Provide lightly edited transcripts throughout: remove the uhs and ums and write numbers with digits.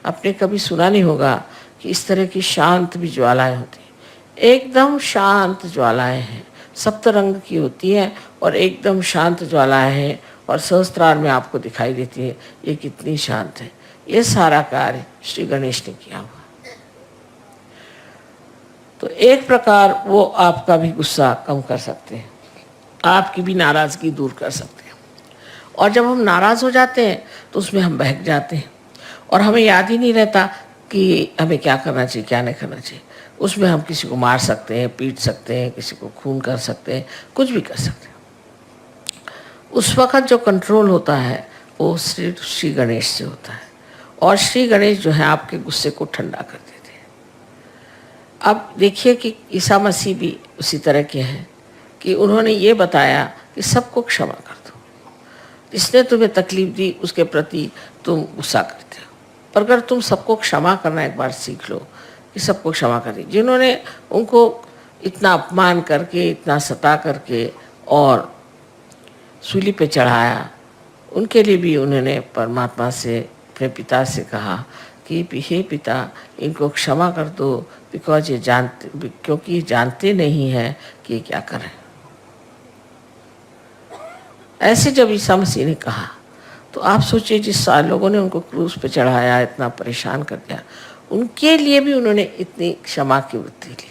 आपने कभी सुना नहीं होगा कि इस तरह की शांत भी ज्वालाएं होती हैं। एकदम शांत ज्वालाएं हैं, सप्त रंग की होती हैं और एकदम शांत ज्वालाएं हैं और सहस्त्रार में आपको दिखाई देती है ये कितनी शांत है। ये सारा कार्य श्री गणेश ने किया हुआ। तो एक प्रकार वो आपका भी गुस्सा कम कर सकते हैं, आपकी भी नाराज़गी दूर कर सकते हैं। और जब हम नाराज़ हो जाते हैं तो उसमें हम बहक जाते हैं और हमें याद ही नहीं रहता कि हमें क्या करना चाहिए क्या नहीं करना चाहिए। उसमें हम किसी को मार सकते हैं, पीट सकते हैं, किसी को खून कर सकते हैं, कुछ भी कर सकते हैं। उस वक़्त जो कंट्रोल होता है वो श्री गणेश से होता है और श्री गणेश जो है आपके गुस्से को ठंडा कर देते हैं। अब देखिए कि ईसा मसीह भी उसी तरह के हैं कि उन्होंने ये बताया कि सबको क्षमा कर दो, जिसने तुम्हें तकलीफ दी उसके प्रति तुम गुस्सा करते हो, पर अगर तुम सबको क्षमा करना एक बार सीख लो कि सबको क्षमा कर दी। जिन्होंने उनको इतना अपमान करके, इतना सता करके और सूली पे चढ़ाया, उनके लिए भी उन्होंने परमात्मा से, अपने पिता से कहा कि हे पिता इनको क्षमा कर दो, क्योंकि ये जानते नहीं हैं कि क्या करें। ऐसे जब ईसा मसीह ने कहा तो आप सोचिए जिस लोगों ने उनको क्रूस पे चढ़ाया, इतना परेशान कर दिया, उनके लिए भी उन्होंने इतनी क्षमा की वृत्ति ली।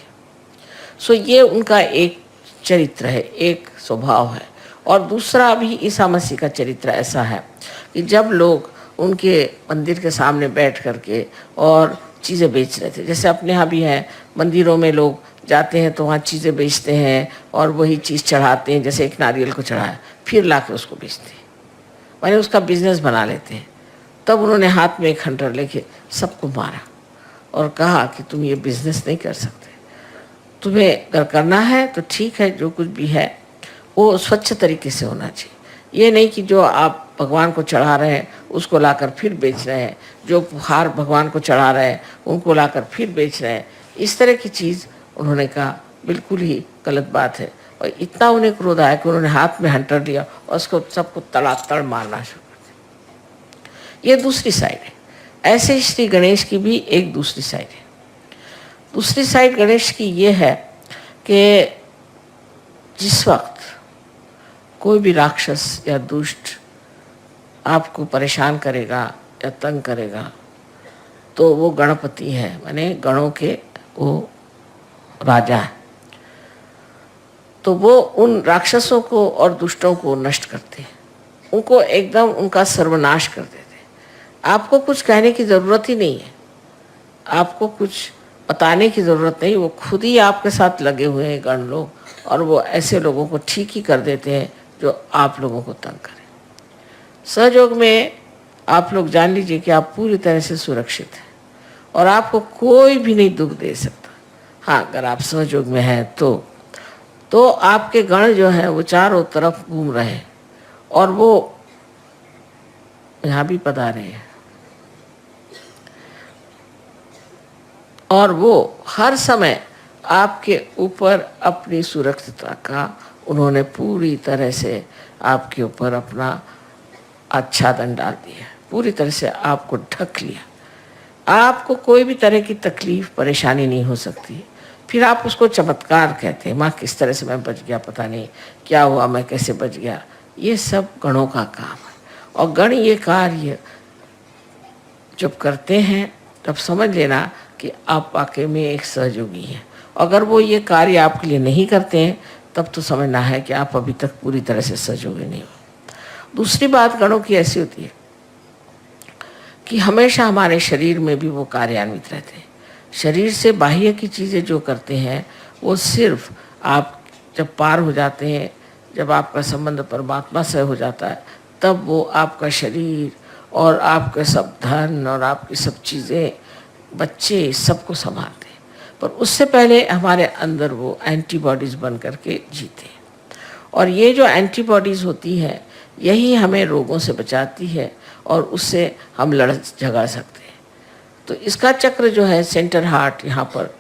सो ये उनका एक चरित्र है, एक स्वभाव है। और दूसरा भी ईसा मसीह का चरित्र ऐसा है कि जब लोग उनके मंदिर के सामने बैठ करके और चीज़ें बेच रहे थे, जैसे अपने यहाँ भी है, मंदिरों में लोग जाते हैं तो वहाँ चीज़ें बेचते हैं और वही चीज़ चढ़ाते हैं, जैसे एक नारियल को चढ़ाया फिर ला के उसको बेचते हैं, माने उसका बिजनेस बना लेते हैं। तब उन्होंने हाथ में एक खंडर लेके सबको मारा और कहा कि तुम ये बिजनेस नहीं कर सकते, तुम्हें अगर करना है तो ठीक है, जो कुछ भी है वो स्वच्छ तरीके से होना चाहिए। ये नहीं कि जो आप भगवान को चढ़ा रहे हैं उसको लाकर फिर बेच रहे हैं, जो हार भगवान को चढ़ा रहे हैं उनको लाकर फिर बेच रहे हैं। इस तरह की चीज़ उन्होंने कहा बिल्कुल ही गलत बात है। और इतना उन्हें क्रोध आया कि उन्होंने हाथ में हंटर लिया और उसको सबको तड़ातड़ मारना शुरू कर दिया। ये दूसरी साइड है। ऐसे ही श्री गणेश की भी एक दूसरी साइड है। दूसरी साइड गणेश की ये है कि जिस वक्त कोई भी राक्षस या दुष्ट आपको परेशान करेगा या तंग करेगा तो वो गणपति है, माने गणों के वो राजा है, तो वो उन राक्षसों को और दुष्टों को नष्ट करते हैं, उनको एकदम उनका सर्वनाश कर देते हैं। आपको कुछ कहने की ज़रूरत ही नहीं है, आपको कुछ बताने की ज़रूरत नहीं, वो खुद ही आपके साथ लगे हुए हैं गण लोग और वो ऐसे लोगों को ठीक ही कर देते हैं जो आप लोगों को तंग करें। सहयोग में आप लोग जान लीजिए कि आप पूरी तरह से सुरक्षित हैं और आपको कोई भी नहीं दुख दे सकता। हाँ, अगर आप सहयोग में हैं तो आपके गण जो हैं वो चारों तरफ घूम रहे हैं और वो यहाँ भी पधारे हैं और वो हर समय आपके ऊपर अपनी सुरक्षितता का उन्होंने पूरी तरह से आपके ऊपर अपना आच्छादन डाल दिया, पूरी तरह से आपको ढक लिया। आपको कोई भी तरह की तकलीफ परेशानी नहीं हो सकती। फिर आप उसको चमत्कार कहते हैं, माँ किस तरह से मैं बच गया, पता नहीं क्या हुआ, मैं कैसे बच गया। ये सब गणों का काम है और गण ये कार्य जब करते हैं तब समझ लेना कि आप वाकई में एक सहयोगी हैं। अगर वो ये कार्य आपके लिए नहीं करते हैं तब तो समझना है कि आप अभी तक पूरी तरह से सहयोगी नहीं हो। दूसरी बात गणों की ऐसी होती है कि हमेशा हमारे शरीर में भी वो कार्यान्वित रहते हैं। शरीर से बाह्य की चीज़ें जो करते हैं वो सिर्फ आप जब पार हो जाते हैं, जब आपका संबंध परमात्मा से हो जाता है, तब वो आपका शरीर और आपके सब धन और आपकी सब चीज़ें, बच्चे, सबको संभालते हैं। पर उससे पहले हमारे अंदर वो एंटीबॉडीज़ बन करके जीते हैं और ये जो एंटीबॉडीज़ होती हैं यही हमें रोगों से बचाती है और उससे हम लड़ झगड़ सकते हैं। तो इसका चक्र जो है सेंटर हार्ट, यहाँ पर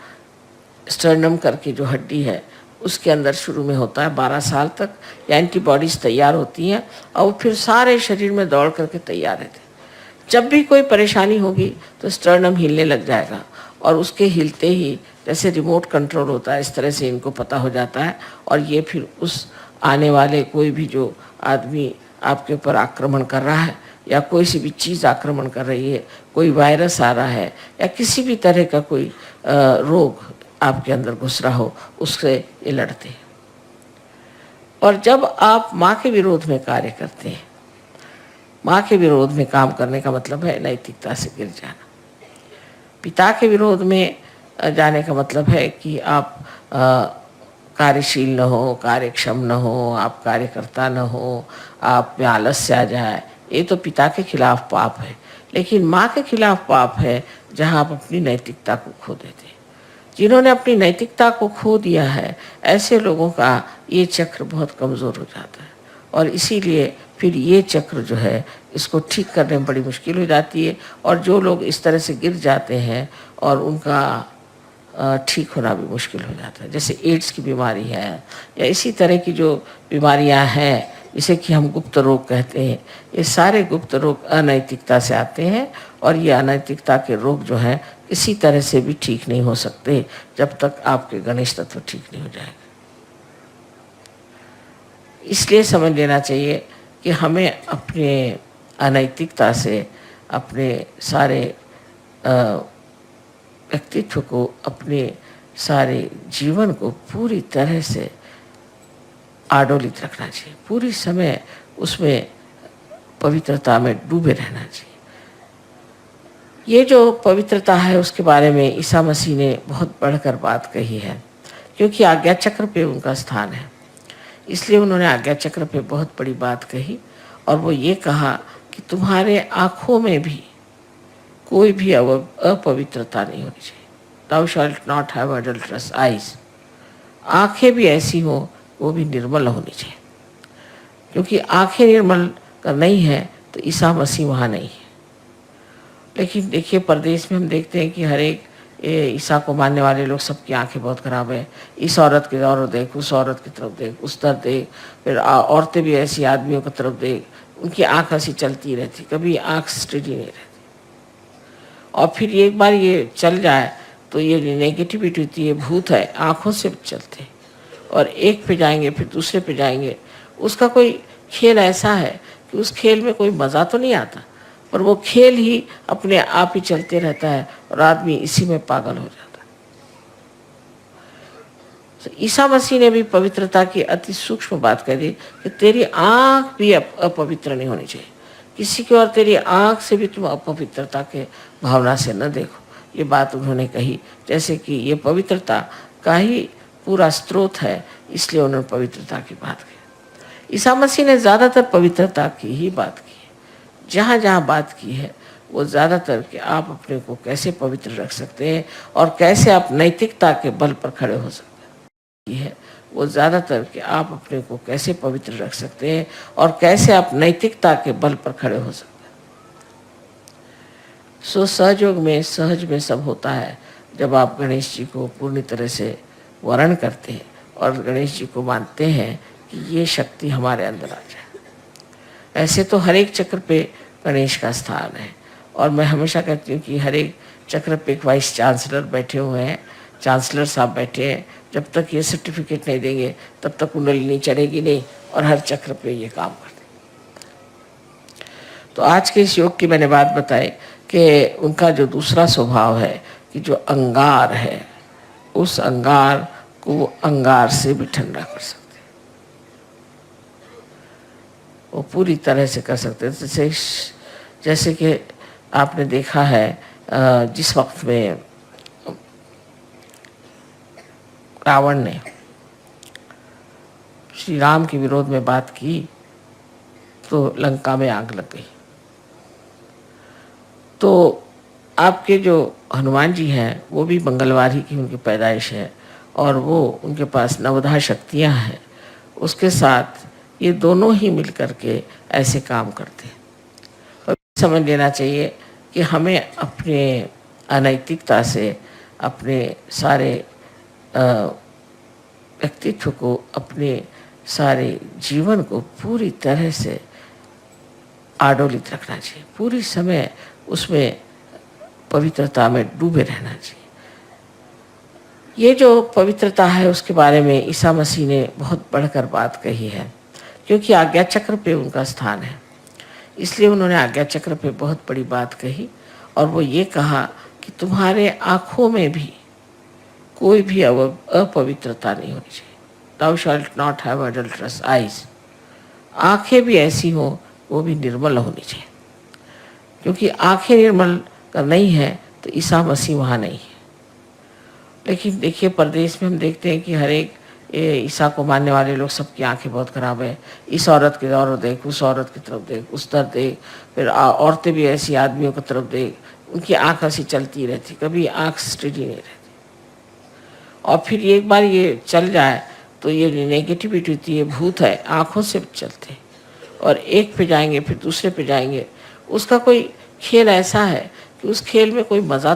स्टर्नम करके जो हड्डी है उसके अंदर शुरू में होता है। 12 साल तक ये एंटीबॉडीज़ तैयार होती हैं और फिर सारे शरीर में दौड़ करके तैयार रहते हैं। जब भी कोई परेशानी होगी तो स्टर्नम हिलने लग जाएगा, और उसके हिलते ही जैसे रिमोट कंट्रोल होता है इस तरह से इनको पता हो जाता है, और ये फिर उस आने वाले कोई भी जो आदमी आपके ऊपर आक्रमण कर रहा है या कोई सी भी चीज़ आक्रमण कर रही है, कोई वायरस आ रहा है या किसी भी तरह का कोई रोग आपके अंदर घुस रहा हो, उससे ये लड़ते हैं। और जब आप माँ के विरोध में कार्य करते हैं, माँ के विरोध में काम करने का मतलब है नैतिकता से गिर जाना। पिता के विरोध में जाने का मतलब है कि आप कार्यशील न हो, कार्यक्षम न हो, आप कार्यकर्ता न हो, आप में आलस्य आ जाए, ये तो पिता के खिलाफ पाप है। लेकिन माँ के खिलाफ पाप है जहाँ आप अपनी नैतिकता को खो देते हैं। जिन्होंने अपनी नैतिकता को खो दिया है, ऐसे लोगों का ये चक्र बहुत कमज़ोर हो जाता है, और इसीलिए फिर ये चक्र जो है इसको ठीक करने में बड़ी मुश्किल हो जाती है। और जो लोग इस तरह से गिर जाते हैं और उनका ठीक होना भी मुश्किल हो जाता है, जैसे एड्स की बीमारी है या इसी तरह की जो बीमारियां हैं जिसे कि हम गुप्त रोग कहते हैं, ये सारे गुप्त रोग अनैतिकता से आते हैं। और ये अनैतिकता के रोग जो हैं किसी तरह से भी ठीक नहीं हो सकते जब तक आपके गणेश तत्व ठीक नहीं हो जाएगा। इसलिए समझ लेना चाहिए कि हमें अपने अनैतिकता से अपने सारे व्यक्तित्व को, अपने सारे जीवन को पूरी तरह से आडोलित रखना चाहिए, पूरी समय उसमें पवित्रता में डूबे रहना चाहिए। ये जो पवित्रता है उसके बारे में ईसा मसीह ने बहुत बढ़कर बात कही है, क्योंकि आज्ञा चक्र पे उनका स्थान है, इसलिए उन्होंने आज्ञा चक्र पे बहुत बड़ी बात कही। और वो ये कहा कि तुम्हारे आँखों में भी कोई भी अपवित्रता नहीं होनी चाहिए। Thou shalt not have adulterous eyes। आँखें भी ऐसी हो, वो भी निर्मल होनी चाहिए, क्योंकि आँखें निर्मल कर नहीं है तो ईसा मसीह वहाँ नहीं है। लेकिन देखिए परदेश में हम देखते हैं कि हर एक ईसा को मानने वाले लोग सबकी आंखें बहुत खराब है। इस औरत की तरफ देख, उस औरत की तरफ देख, उस तरफ देख, फिर औरतें भी ऐसी आदमियों की तरफ देख, उनकी आंख ऐसी चलती रहती, कभी आंख स्टेडी नहीं रहती। और फिर एक बार ये चल जाए तो ये नेगेटिविटी होती है, भूत है, आँखों से चलते, और एक पे जाएंगे फिर दूसरे पे जाएंगे। उसका कोई खेल ऐसा है कि उस खेल में कोई मज़ा तो नहीं आता, पर वो खेल ही अपने आप ही चलते रहता है और आदमी इसी में पागल हो जाता है। तो ईसा मसीह ने भी पवित्रता की अति सूक्ष्म बात कह दी कि तेरी आँख भी अपवित्र नहीं होनी चाहिए, किसी की और तेरी आँख से भी तुम अपवित्रता के भावना से न देखो। ये बात उन्होंने कही, जैसे कि ये पवित्रता का ही पूरा स्रोत है, इसलिए उन्होंने पवित्रता की बात की। ईसा मसीह ने ज़्यादातर पवित्रता की ही बात की है। जहाँ जहाँ बात की है वो ज़्यादातर कि आप अपने को कैसे पवित्र रख सकते हैं और कैसे आप नैतिकता के बल पर खड़े हो सकते हैं, वो ज़्यादातर कि आप अपने को कैसे पवित्र रख सकते हैं और कैसे आप नैतिकता के बल पर खड़े हो सकते हैं। सो सहयोग में, सहज में सब होता है जब आप गणेश जी को पूर्ण तरह से वर्ण करते हैं और गणेश जी को मानते हैं कि ये शक्ति हमारे अंदर आ जाए। ऐसे तो हर एक चक्र पे गणेश का स्थान है, और मैं हमेशा कहती हूँ कि हर एक चक्र पे एक वाइस चांसलर बैठे हुए हैं, चांसलर साहब बैठे हैं। जब तक ये सर्टिफिकेट नहीं देंगे तब तक कुंडली नहीं चढ़ेगी नहीं, और हर चक्र पे ये काम करते। तो आज के इस योग की मैंने बात बताई कि उनका जो दूसरा स्वभाव है कि जो अंगार है, उस अंगार को वो अंगार से भी ठंडा कर सकते हैं, वो पूरी तरह से कर सकते हैं। जैसे कि आपने देखा है जिस वक्त में रावण ने श्री राम के विरोध में बात की तो लंका में आग लग गई। तो आपके जो हनुमान जी हैं वो भी मंगलवार ही की उनकी पैदाइश है, और वो उनके पास नवधा शक्तियाँ हैं, उसके साथ ये दोनों ही मिल करके ऐसे काम करते हैं। तो समझ लेना चाहिए कि हमें अपने अनैतिकता से अपने सारे व्यक्तित्व को, अपने सारे जीवन को पूरी तरह से आडोलित रखना चाहिए, पूरी समय उसमें पवित्रता में डूबे रहना चाहिए। ये जो पवित्रता है उसके बारे में ईसा मसीह ने बहुत बढ़कर बात कही है, क्योंकि आज्ञा चक्र पे उनका स्थान है, इसलिए उन्होंने आज्ञा चक्र पे बहुत बड़ी बात कही। और वो ये कहा कि तुम्हारे आँखों में भी कोई भी अपवित्रता नहीं होनी चाहिए। Thou shalt not have adulterous eyes। आँखें भी ऐसी हो, वो भी निर्मल होनी चाहिए, क्योंकि आँखें निर्मल नहीं है तो ईसा मसीह वहाँ नहीं है। लेकिन देखिए परदेश में हम देखते हैं कि हर एक ईसा को मानने वाले लोग सबकी आंखें बहुत खराब है। इस औरत की तरफ देख, उस औरत की तरफ देख, उस तरफ देख, फिर औरतें भी ऐसी आदमियों की तरफ देख, उनकी आंख ऐसी चलती रहती, कभी आंख स्टेडी नहीं रहती। और फिर एक बार ये चल जाए तो ये नेगेटिविटी होती है, भूत है, आँखों से चलते, और एक पे जाएंगे फिर दूसरे पे जाएंगे। उसका कोई खेल ऐसा है कि उस खेल में कोई मज़ा